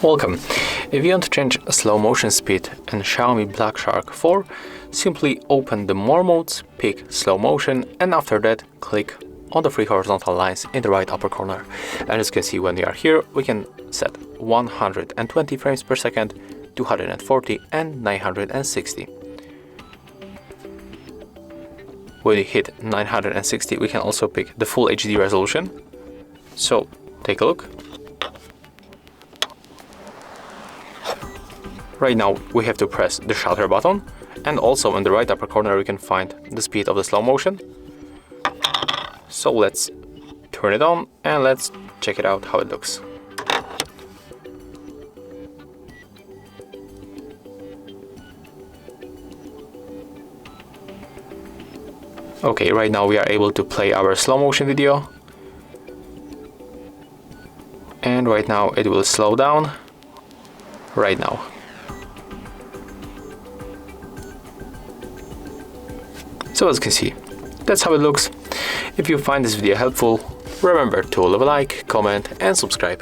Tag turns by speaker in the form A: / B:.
A: Welcome. If you want to change slow motion speed in XIAOMI Black Shark 4, simply open the More modes, pick slow motion, and after that click on the three horizontal lines in the right upper corner. And as you can see, when we are here, we can set 120 frames per second, 240 and 960. When we hit 960, we can also pick the full HD resolution. So take a look. Right now we have to press the shutter button, and also in the right upper corner we can find the speed of the slow motion. So let's turn it on and let's check it out how it looks. Okay, right now we are able to play our slow motion video. And right now it will slow down. Right now. So as you can see, that's how it looks. If you find this video helpful, remember to leave a like, comment and subscribe.